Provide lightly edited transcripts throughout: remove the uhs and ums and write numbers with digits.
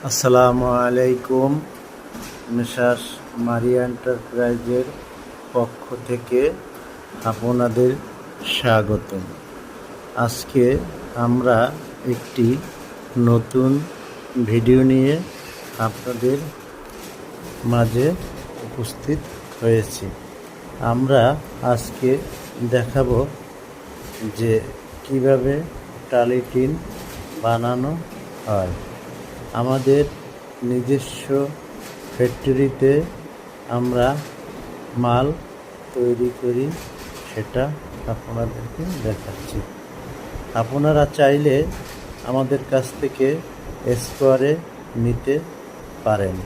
আসসালামু আলাইকুম। মেসার্স মারিয়া এন্টারপ্রাইজের পক্ষ থেকে আপনাদের স্বাগতম। আজকে আমরা একটি নতুন ভিডিও নিয়ে আপনাদের মাঝে উপস্থিত হয়েছি। আমরা আজকে দেখাবো যে কিভাবে টালি টিন বানানো হয়। আমাদের নিজস্ব ফ্যাক্টরিতে আমরা মাল তৈরি করি, সেটা আপনাদেরকে দেখাচ্ছি। আপনারা চাইলে আমাদের কাছ থেকে স্কোয়ারে নিতে পারেন।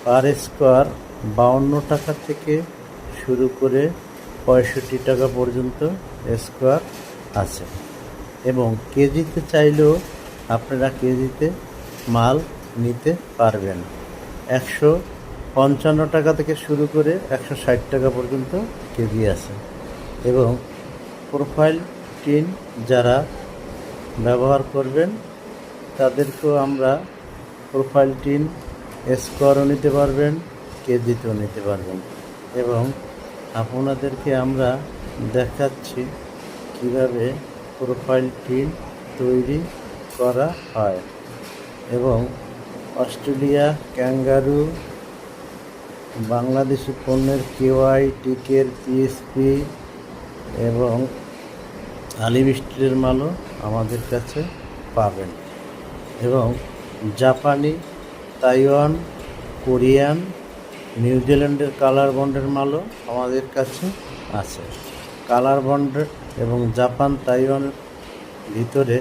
পার স্কোয়ার 52 টাকা থেকে শুরু করে 65 টাকা পর্যন্ত স্কোয়ার আছে, এবং কেজিতে চাইলেও আপনারা কেজিতে মাল নিতে পারবেন। 155 টাকা থেকে শুরু করে 160 টাকা পর্যন্ত কেজি আছে। এবং প্রোফাইল টিন যারা ব্যবহার করবেন তাদেরকেও আমরা প্রোফাইল টিন স্কোয়ারও নিতে পারবেন, কেজিতেও নিতে পারবেন। এবং আপনাদেরকে আমরা দেখাচ্ছি কিভাবে প্রোফাইল টিন তৈরি করা হয়। এবং অস্ট্রেলিয়া ক্যাঙ্গারু, বাংলাদেশি পণ্যের কেওয়াই, টিকের, পিএসপি এবং আলিভ স্টিলের মালও আমাদের কাছে পাবেন। এবং জাপানি, তাইওয়ান, কোরিয়ান, নিউজিল্যান্ডের কালার বন্ডের মালও আমাদের কাছে আছে। কালার বন্ডের এবং জাপান, তাইওয়ানের ভিতরে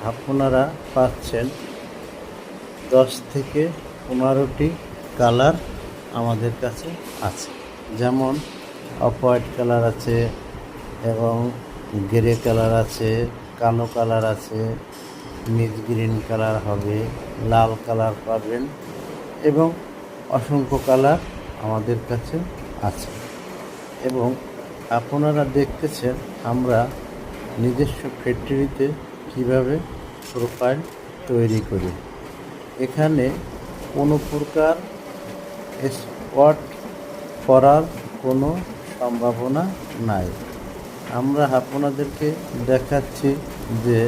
আপনারা পাচ্ছেন 10 থেকে 15টি কালার আমাদের কাছে আছে। যেমন অফ হোয়াইট কালার আছে, এবং গ্রে কালার আছে, কালো কালার আছে, মিড গ্রিন কালার হবে, লাল কালার পাবেন, এবং অসংখ্য কালার আমাদের কাছে আছে। এবং আপনারা দেখতেছেন আমরা নিজস্ব ফ্যাক্টরিতে কীভাবে প্রোফাইল তৈরি করি। এখানে কোনো প্রকার স্পট করার কোনো সম্ভাবনা নাই। আমরা আপনাদেরকে দেখাচ্ছি যে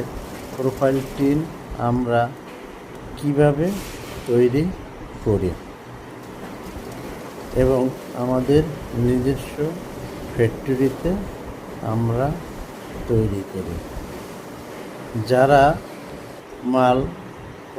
প্রোফাইল টিন আমরা কিভাবে তৈরি করি, এবং আমাদের নিজস্ব ফ্যাক্টরিতে আমরা তৈরি করি। যারা মাল